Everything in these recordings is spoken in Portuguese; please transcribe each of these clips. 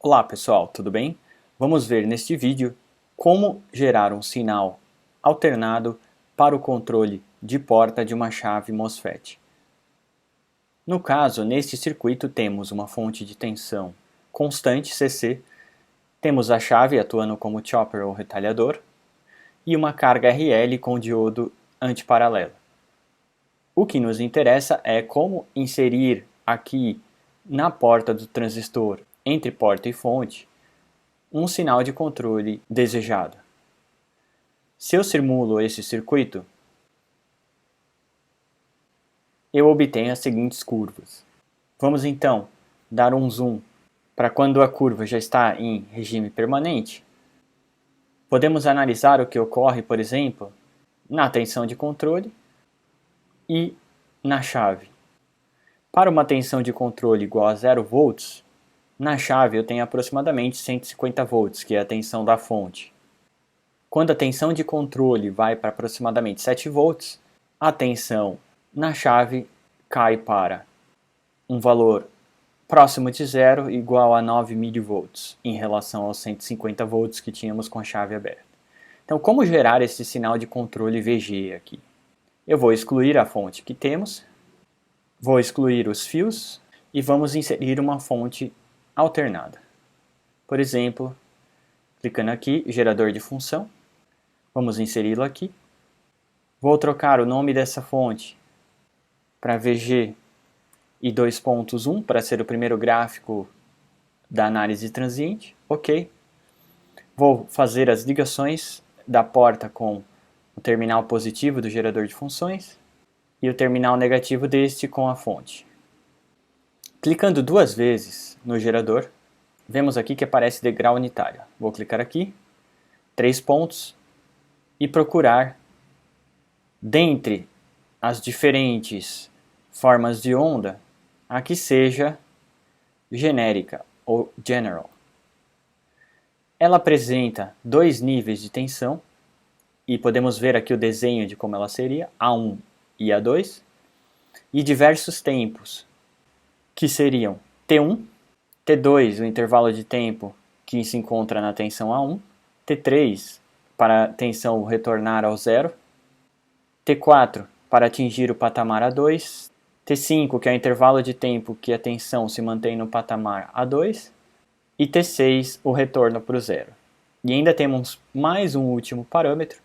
Olá pessoal, tudo bem? Vamos ver neste vídeo como gerar um sinal alternado para o controle de porta de uma chave MOSFET. No caso, neste circuito temos uma fonte de tensão constante CC, temos a chave atuando como chopper ou retalhador e uma carga RL com diodo antiparalelo. O que nos interessa é como inserir aqui na porta do transistor, entre porta e fonte, um sinal de controle desejado. Se eu simulo esse circuito, eu obtenho as seguintes curvas. Vamos então dar um zoom para quando a curva já está em regime permanente. Podemos analisar o que ocorre, por exemplo, na tensão de controle e na chave. Para uma tensão de controle igual a 0 volts, na chave eu tenho aproximadamente 150 volts, que é a tensão da fonte. Quando a tensão de controle vai para aproximadamente 7 volts, a tensão na chave cai para um valor próximo de zero, igual a 9 mV, em relação aos 150 volts que tínhamos com a chave aberta. Então, como gerar esse sinal de controle VG aqui? Eu vou excluir a fonte que temos, vou excluir os fios e vamos inserir uma fonte alternada. Por exemplo, clicando aqui, gerador de função, vamos inseri-lo aqui. Vou trocar o nome dessa fonte para VG e 2.1 para ser o primeiro gráfico da análise transiente. Ok. Vou fazer as ligações da porta com o terminal positivo do gerador de funções e o terminal negativo deste com a fonte. Clicando duas vezes no gerador, vemos aqui que aparece degrau unitário. Vou clicar aqui, 3 pontos, e procurar dentre as diferentes formas de onda a que seja genérica ou general. Ela apresenta dois níveis de tensão e podemos ver aqui o desenho de como ela seria, A1 e A2, e diversos tempos, que seriam T1, T2, o intervalo de tempo que se encontra na tensão A1, T3, para a tensão retornar ao zero, T4, para atingir o patamar A2, T5, que é o intervalo de tempo que a tensão se mantém no patamar A2, e T6, o retorno para o zero. E ainda temos mais um último parâmetro,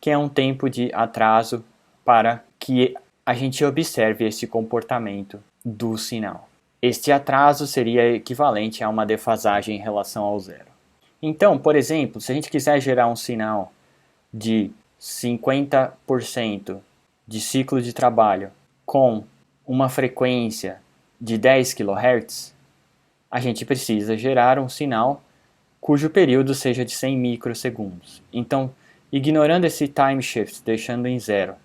que é um tempo de atraso para que a gente observe esse comportamento do sinal. Este atraso seria equivalente a uma defasagem em relação ao zero. Então, por exemplo, se a gente quiser gerar um sinal de 50% de ciclo de trabalho com uma frequência de 10 kHz, a gente precisa gerar um sinal cujo período seja de 100 microsegundos. Então, ignorando esse time shift, deixando em zero,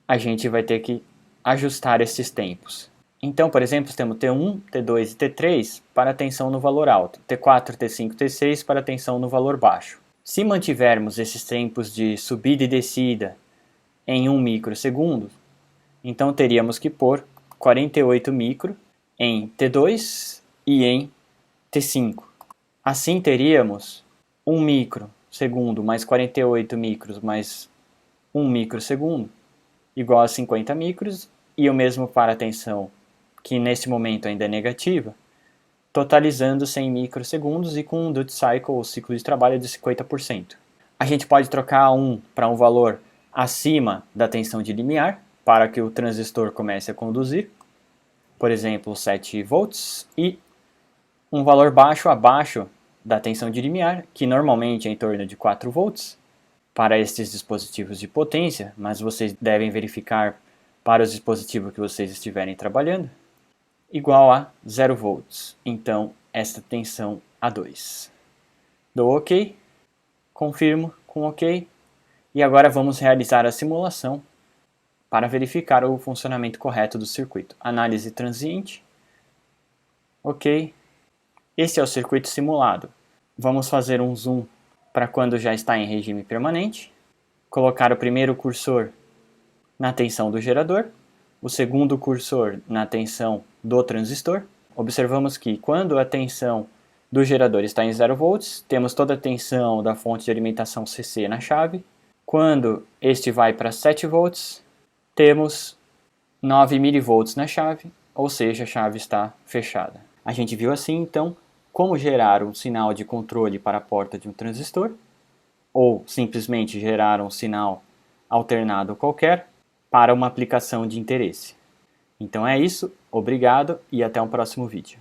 a gente vai ter que ajustar esses tempos. Então, por exemplo, temos T1, T2 e T3 para tensão no valor alto, T4, T5 e T6 para tensão no valor baixo. Se mantivermos esses tempos de subida e descida em 1 microsegundo, então teríamos que pôr 48 micro em T2 e em T5. Assim teríamos 1 microsegundo mais 48 micros mais 1 microsegundo igual a 50 micros, e o mesmo para a tensão, que nesse momento ainda é negativa, totalizando 100 microsegundos e com um duty cycle, ou ciclo de trabalho, de 50%. A gente pode trocar 1 para um valor acima da tensão de limiar, para que o transistor comece a conduzir, por exemplo, 7 volts, e um valor baixo abaixo da tensão de limiar, que normalmente é em torno de 4 volts, para estes dispositivos de potência, mas vocês devem verificar para os dispositivos que vocês estiverem trabalhando, igual a 0 volts. Então, esta tensão A2. Dou OK, confirmo com OK, e agora vamos realizar a simulação para verificar o funcionamento correto do circuito. Análise transiente, OK. Este é o circuito simulado. Vamos fazer um zoom para quando já está em regime permanente, colocar o primeiro cursor na tensão do gerador, o segundo cursor na tensão do transistor. Observamos que quando a tensão do gerador está em 0 volts, temos toda a tensão da fonte de alimentação CC na chave. Quando este vai para 7 volts, temos 9 milivolts na chave, ou seja, a chave está fechada. A gente viu assim, então, como gerar um sinal de controle para a porta de um transistor, ou simplesmente gerar um sinal alternado qualquer para uma aplicação de interesse. Então é isso, obrigado e até um próximo vídeo.